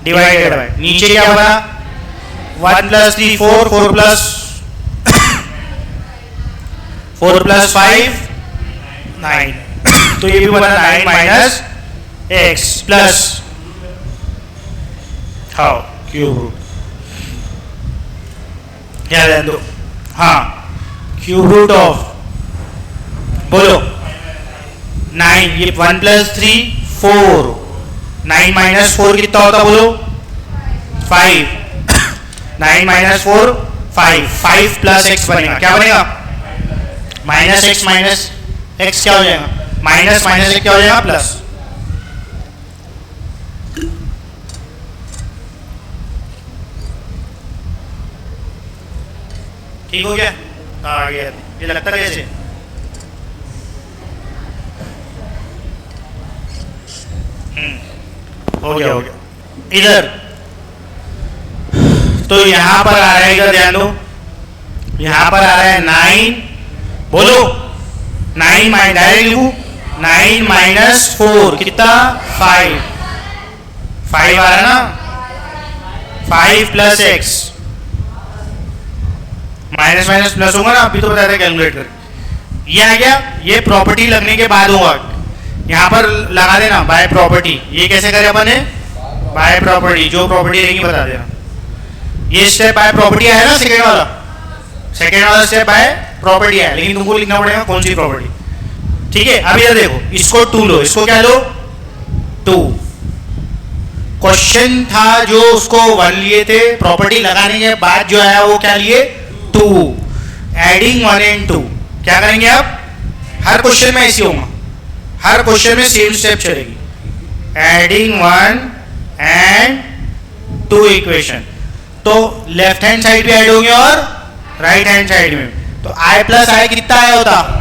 डिवाइडेड बाय नीचे क्या बना 1 प्लस 3 4 4 प्लस 4 प्लस 5 9 तो ये भी बना 9 minus x plus how cube root क्या ध्यान दो हाँ क्यूब रूट ऑफ बोलो 9 ये 1 प्लस 3 4 9 माइनस 4 कितना होता बोलो 5 9 माइनस 4 5 प्लस एक्स बनेगा क्या बनेगा माइनस एक्स क्या हो जाएगा माइनस एक्स क्या हो जाएगा प्लस ठीक हो गया आ गया ये लगता कैसे हो गया इधर तो यहां पर आ रहा है इधर ध्यान दो यहां पर आ रहा है 9 बोलो 9 माइनस डायरेक्ट लिखू 9 माइनस 4 कितना 5 आ रहा है ना 5 प्लस एक्स माइनस प्लस होगा ना अभी तो बता रहे कैलकुलेट कर ये आ गया ये प्रॉपर्टी लगने के बाद होगा यहाँ पर लगा देना बाय प्रॉपर्टी ये कैसे करें अपन ने बाय प्रॉपर्टी जो प्रॉपर्टी रहेगी बता देना ये स्टेप बाय प्रॉपर्टी आया ना सेकेंड वाला स्टेप बाय प्रॉपर्टी आया लेकिन तुमको लिखना पड़ेगा कौन सी प्रॉपर्टी ठीक है अभी इधर देखो इसको 2 लो इसको क्या लो 2 क्वेश्चन था जो उसको 1 लिए थे प्रॉपर्टी लगाने के बाद जो आया वो क्या लिए 2 एडिंग 1 and 2 क्या करेंगे अब हर क्वेश्चन में ऐसी होगा हर क्वेश्चन में सेम स्टेप चलेगी एडिंग 1 and 2 इक्वेशन तो लेफ्ट हैंड साइड भी ऐड होंगे और राइट हैंड साइड में तो i प्लस आई कितना आया होता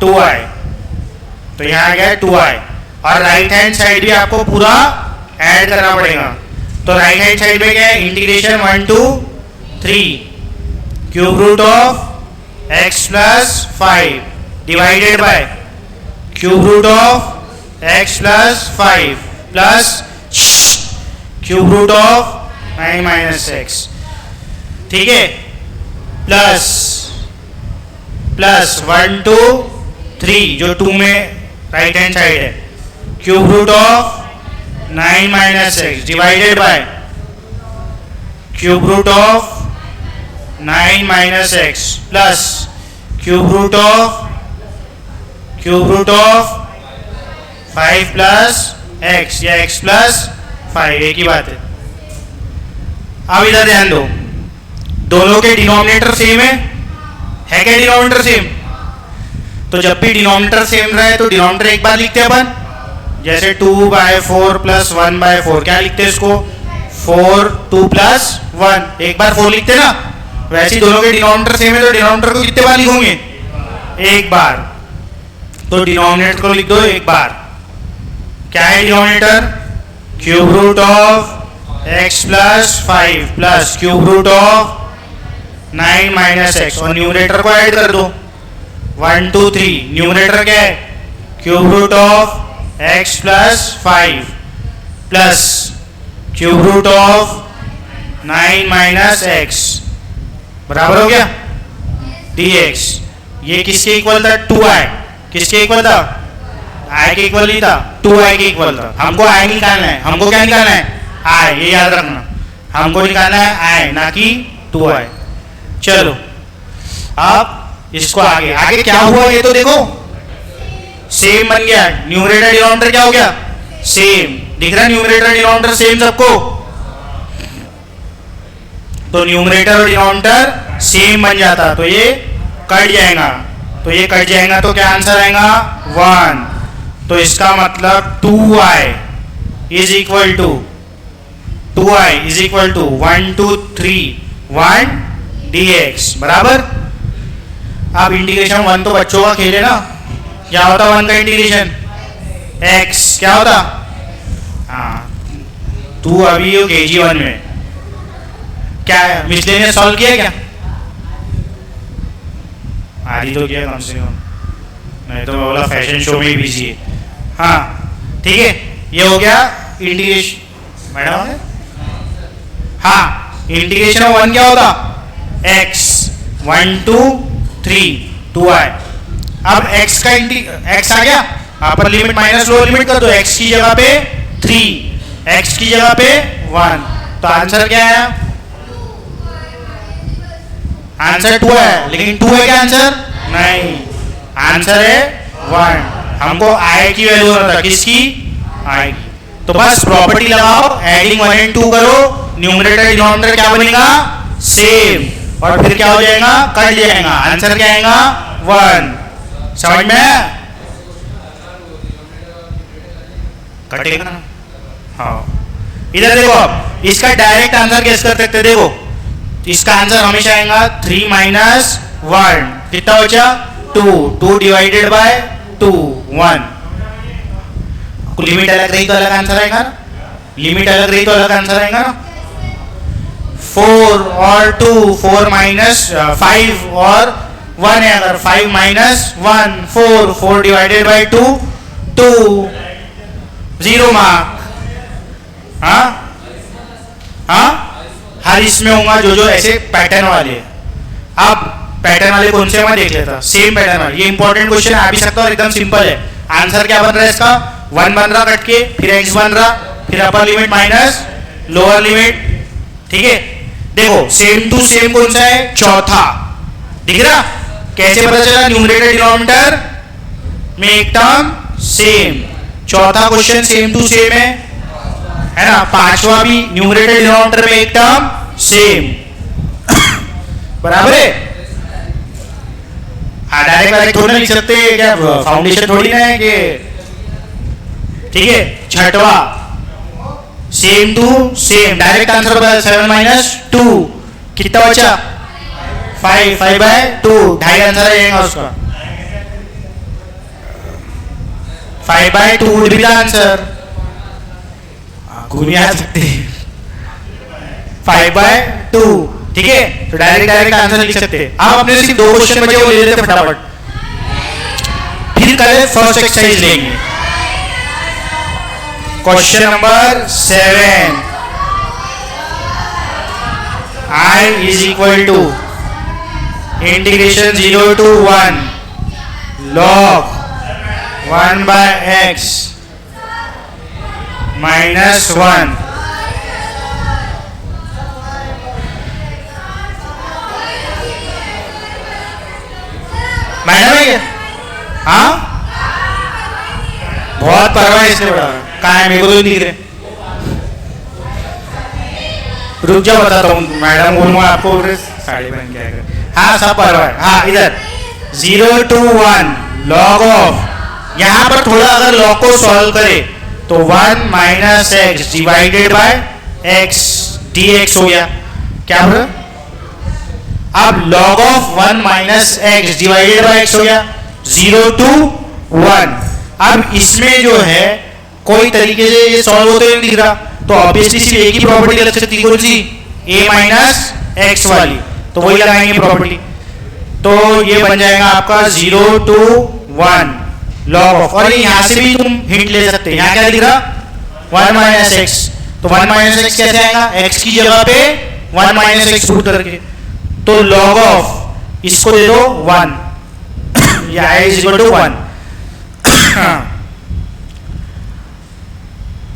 2i तो यहाँ आ गया 2i और राइट हैंड साइड भी आपको पूरा ऐड करना पड़ेगा तो राइट हैंड साइड में क्या है integration 1 to 3 cube root of x plus 5 divided by cube root of x plus 5 plus cube root of 9 minus x ठीक है प्लस 1 to 3 जो 2 में राइट हैंड साइड है cube root of 9 minus x divided by cube root of 9 minus x plus cube root of 5 plus x या x प्लस 5 एक ही बात है अब इधर ध्यान दो दोनों के डिनोमिनेटर सेम है क्या डिनोमिनेटर सेम तो जब भी डिनोमिनेटर सेम रहे तो डिनोमिनेटर एक बार लिखते हैं अपन जैसे 2/4 प्लस 1/4 क्या लिखते हैं इसको 4 2 प्लस 1 एक बार 4 लिखते ना वैसे ही दोनों के डिनोमिनेटर सेम है तो डिनोमिनेटर को कितने बार लिखोगे एक बार तो डिनोमिनेटर को लिख दो एक बार क्या है denominator cube root of x plus 5 plus cube root of 9 minus x और न्यूमरेटर को ऐड कर दो 1 2 3 न्यूमरेटर क्या है cube root of x plus 5 plus cube root of 9 minus x बराबर हो गया dx ये किसके इक्वल था 2i किसके इक्वल था i के इक्वल नहीं था 2i के इक्वल था हमको i निकालना है हमको क्या निकालना है i ये याद रखना हमको निकालना है i ना कि 2i चलो अब इसको आगे क्या हुआ ये तो देखो सेम बन गया न्यूमरेटर डिनोमिनेटर क्या हो गया सेम दिख रहा है न्यूमरेटर डिनोमिनेटर सेम सबको तो न्यूमरेटर और डिनोमिनेटर सेम बन जाता तो ये कट जाएगा तो क्या आंसर आएगा 1 तो इसका मतलब 2i is equal to 1 2 3 1 dx बराबर अब इंटीग्रेशन 1 तो बच्चों का खेल है ना क्या होता 1 का इंटीग्रेशन एक्स क्या होता? हाँ, तू अभी हो KG1 में, क्या मिसलेनियस सॉल्व किया क्या? आधी तो किया कम से कम, नहीं तो मैं बोला फैशन शो में ही बिजी है। हाँ ठीक है, ये हो गया इंटीग्रेशन। मैडम हाँ, इंटीग्रेशन ऑफ 1 क्या होता? x 1 2 3 2i। अब x का x आ गया, upper limit minus lower limit कर दो, x की जगह पे 3, x की जगह पे 1, तो आंसर क्या है? आंसर 2 है, लेकिन 2 है क्या आंसर? नहीं, आंसर है 1। हमको i की वैल्यू होता है, किसकी? i की। तो बस प्रॉपर्टी लगाओ, एडिंग 1 एंड 2 करो, न्यूमरेटर डिनोमिनेटर क्या बनेगा? सेम, और फिर क्या हो जाएगा? कट जाएगा, आंसर क्या आएगा? 1। समझ में? कटेगा ना? हाँ, इधर देखो, अब इसका डायरेक्ट आंसर कैसे कर सकते? देखो, इसका आंसर हमेशा आएगा 3 माइनस 1, कितना बचा? 2, 2 डिवाइडेड बाय 2 1। लिमिट अलग रही तो अलग आंसर आएगा ना, लिमिट अलग रही तो अलग आंसर आएगा ना। 4 और 2, 4 माइनस 5 और 1 है, अगर 5 माइनस 1 4, 4 डिवाइडेड बाय 2 2, 0 मार्क। हाँ हाँ, हर इसमें होगा जो ऐसे पैटर्न वाले। अब पैटर्न वाले कौन से मैं देख लेता, सेम पैटर्न वाले। ये इंपॉर्टेंट क्वेश्चन आ भी सकता है और एकदम सिंपल है। आंसर क्या बन रहा है इसका? 1 बन रहा कट के, फिर x बन रहा, फिर upper limit minus lower limit. ठीक है, देखो सेम टू सेम कौन सा है? चौथा, दिख रहा? कैसे पता चला? न्यूमरेटर डिनोमिनेटर में एक टर्म सेम, चौथा क्वेश्चन सेम टू सेम है ना, पांचवा भी न्यूमरेटर डिनोमिनेटर में एक टर्म सेम। बराबर है? हाँ, डायरेक्ट थोड़ी ना लिख सकते क्या, फाउंडेशन थोड़ी ना है कि। ठीक है, छठवा same to same, direct answer बता। 7 माइनस 2 कितना बचा? 5, 5 बाय 2, ढाई आंसर आएगा उसका। 5 by 2 would be the answer. घूम आ सकते हैं 5 बाय 2। ठीक है, तो डायरेक्ट आंसर लिख सकते हैं। अब अपने सिर्फ 2 क्वेश्चन बचे, वो ले लेते फटाफट, फिर कल फर्स्ट एक्सरसाइज लेंगे। Question number 7, i is equal to integration 0 to 1 log 1 by x minus 1 madam है क्या? हाँ, बहुत परवाह इससे बड़ा कहाँ है, मेरे को तो नहीं दिख रहे। रुक जाओ, बताता हूँ मैडम, बोलूँगा आपको साड़ी पहन के आएगा। हाँ, सब परवाह है। हाँ, इधर 0 to 1 log ऑफ, यहाँ पर थोड़ा अगर लॉग को सॉल्व करे तो 1 minus x divided bye x dx हो गया। क्या बोला? अब log of 1 minus x divided bye x हो गया 0 to 1। अब इसमें जो है कोई तरीके से ये सॉल्व होते नहीं दिख रहा, तो ऑब्वियसली सिर्फ एक ही प्रॉपर्टी लग सकती है, कौन सी? a माइनस एक्स वाली, तो वही लगाएंगे प्रॉपर्टी। तो ये बन जाएगा आपका 0 to 1 log ऑफ, और यहाँ से भी तुम हिंट ले सकते हैं। यहाँ क्या दिख रहा? 1 माइनस एक्स, तो 1 माइनस एक्स कैसे आएगा? x की जगह पे 1 माइनस एक्स पुट करके, तो log ऑफ इसको दे दो 1, या i इज इक्वल टू 1।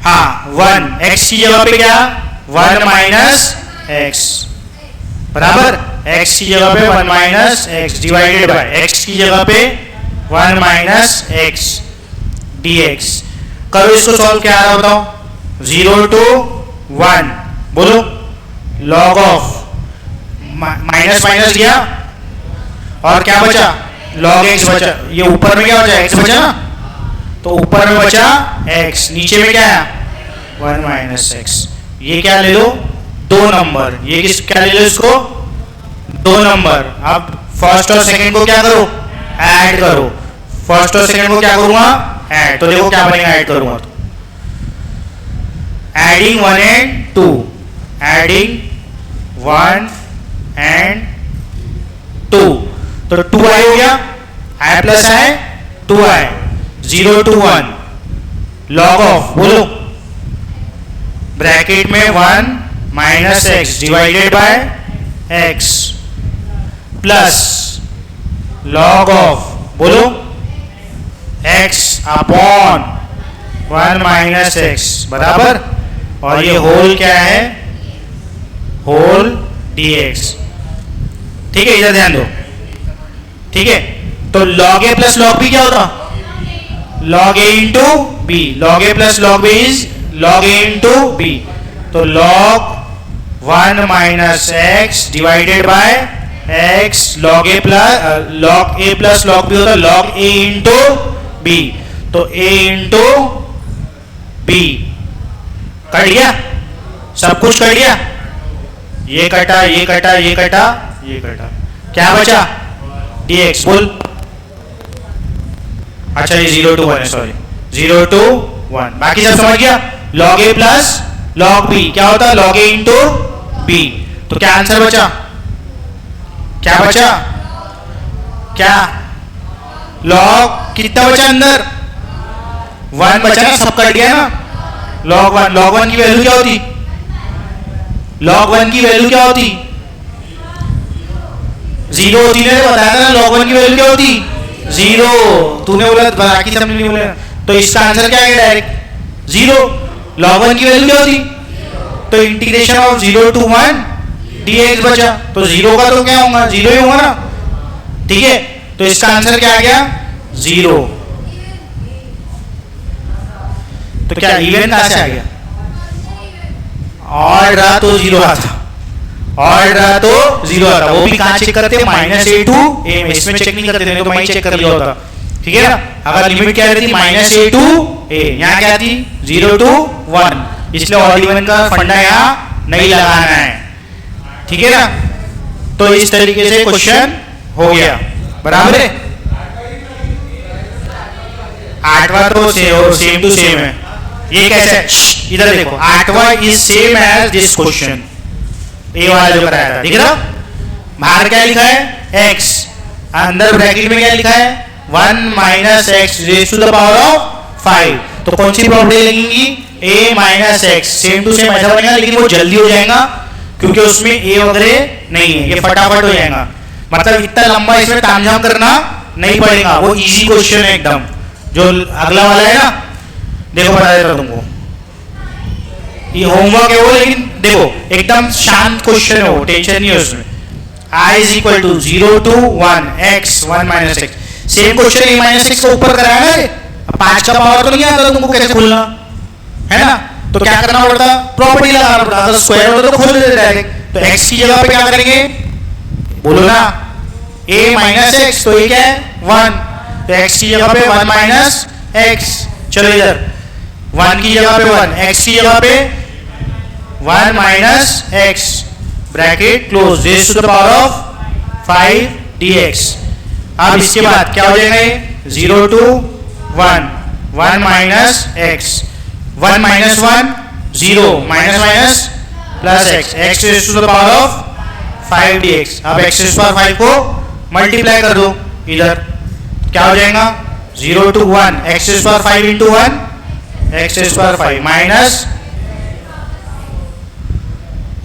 हाँ, 1 x की जगह पे क्या? 1 माइनस एक्स, बराबर x की जगह पे 1 minus x divided by x की जगह पे 1 माइनस एक्स dx। करो इसको सॉल्व, क्या आ रहा बताओ? 0 to 1, बोलो log ऑफ माइनस माइनस गया और क्या बचा? log x बचा। ये ऊपर में क्या बचा? x बचा ना, तो ऊपर में बचा x, नीचे में क्या है? 1 माइनस एक्स। ये क्या ले लो? 2 नंबर। ये किस क्या ले लो इसको? 2 नंबर। अब फर्स्ट और सेकंड को क्या करो? ऐड करो। फर्स्ट और सेकंड को क्या करूंगा? ऐड, तो देखो क्या बनेगा ऐड करूंगा तो एडिंग 1 एंड 2, एडिंग 1 एंड 2, तो 2i हो गया, i plus i 2i, 0 to 1 log of, बोलो ब्रैकेट में 1 minus x divided bye x plus log of, बोलो x अपॉन 1 माइनस एक्स बराबर, और ये होल क्या है, होल dx। ठीक है, इधर ध्यान दो। ठीक है, तो log a plus log b क्या होता, log a into b, log a plus log b is log a into b, तो log 1 minus x divided by x log a plus log b होता log a इंटू b, तो a इंटू b कट गया, सब कुछ कट गया, ये कटा, ये कटा, ये कटा, ये कटा, क्या बचा dx, बोल। अच्छा ये 0 to 1 है, सॉरी 0 to 1, बाकी सब समझ गया। log a plus log b क्या होता है, log a इंटू b, तो क्या आंसर बचा, क्या बचा, क्या log कितना बचा अंदर, 1 बचा ना, सब कट गया ना, log 1 की वैल्यू क्या होती, log 1 की वैल्यू क्या होती, 0 होती है, बताया था ना log 1 की वैल्यू क्या होती, 0, तूने बोला बाकी सब नहीं बोला, तो इसका आंसर क्या है, डायरेक्ट 0, log 1 की वैल्यू क्या होती, तो इंटीग्रेशन ऑफ 0 to 1 dx बचा, तो 0 का तो क्या होगा, 0 ही होगा ना। ठीक है, तो इसका आंसर क्या आ गया, 0। तो क्या इवन कहां से आ गया, और रहा तो 0 आता, और रहा तो 0 आता, वो भी कहां चेक करते हैं, -a to a में, इसमें चेक नहीं करते, तो मैं चेक कर लिया होता। ठीक है ना, अगर लिमिट क्या रहती, -a to a, यहाँ क्या थी 0 to 1, इसलिए ऑड इवन का फंडा यहाँ नहीं लगाना है। ठीक है ना, तो इस तरीके से क्वेश्चन हो गया, बराबर है। 8वां तो सेम टू सेम है, ये कैसे, इधर देखो 8वां is same as this question, A वाला जो कराया था, दिख रहा, बाहर क्या लिखा है x, अंदर ब्रैकेट में क्या लिखा है 1 minus x raise to the power of 5, तो कौन सी प्रॉपर्टी लगेगी, a minus x, same to same ऐसा बनेगा, लेकिन वो जल्दी हो जाएगा क्योंकि उसमें a वगैरह नहीं है, ये फटाफट हो जाएगा, मतलब इतना लंबा इसमें तामझाम करना नहीं पड़ेगा, वो इजी क्वेश्चन है एकदम। जो अगला वाला है ना, देखो बता देता तुमको, ये होमवर्क है वो, लेकिन देखो एकदम शांत क्वेश्चन है वो, टेंशन नहीं है उसमें। i is equal to 0 to 1 x 1 minus x, same question a minus x को ऊपर कराया ना, 5 का पावर तो नहीं आता तुमको कैसे खोलना है ना, तो क्या करना पड़ता, प्रॉपर्टी लगाना पड़ता, अगर स्क्वायर होता तो खोल देते डायरेक्ट, तो x की जगह पे क्या करेंगे, बोलो ना, a माइनस एक्स, तो ये क्या है 1, तो x की जगह पे 1 माइनस एक्स, चलो इधर 1 की जगह पे 1, x की जगह पे 1 minus x, bracket close, raise to the power of 5 dx। अब इसके बाद क्या हो जाएगा, ये 0 to 1, 1 minus x, 1 minus 1 0, minus minus plus x, x raise to the power of 5 dx। अब एक्स रेज पावर 5 को मल्टीप्लाई कर दो, इधर क्या हो जाएगा 0 to 1, x raise power 5 into 1, x raise power 5 minus,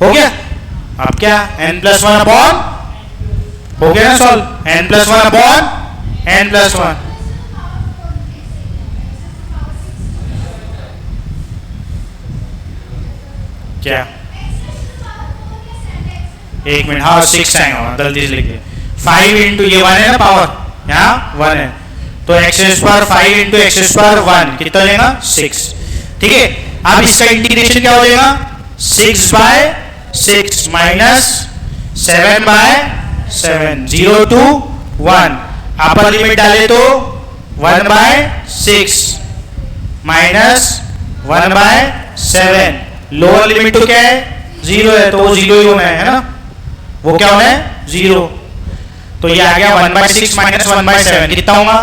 हो गया। अब क्या n+1 अपॉन, हो गया ना सॉल्व, n+1 अपॉन n+1, क्या, एक मिनट, हाँ 6 आएगा, जल्दी से लिखिए, 5 इंटू ये 1 है ना पावर, यहाँ 1 है, तो x raise power 5 into x raise power 1 कितना लेगा 6। ठीक है, अब इसका इंटीग्रेशन क्या हो जाएगा, 6/6 माइनस 7/7, 0 to 1, अपर लिमिट डाले तो 1/6 माइनस 1/7, लोअर लिमिट तो क्या है 0 है, तो वो 0 ही होना है ना, वो क्या होना है 0, तो ये आ गया 1/6 माइनस 1/7 कितना होगा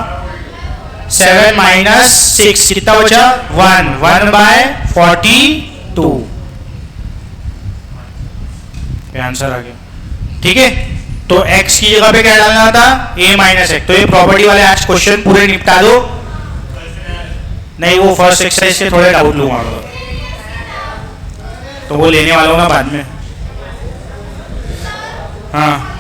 7 माइनस 6 कितना बचा 1 1/42 आंसर आ गया। ठीक है, तो x की जगह पे क्या डालना था a माइनस एक्स। तो ये प्रॉपर्टी वाले आज क्वेश्चन पूरे निपटा दो। नहीं वो फर्स्ट एक्सरसाइज के थोड़े डाउट लूंगा तो वो लेने वाला हूँ मैं बाद में। हाँ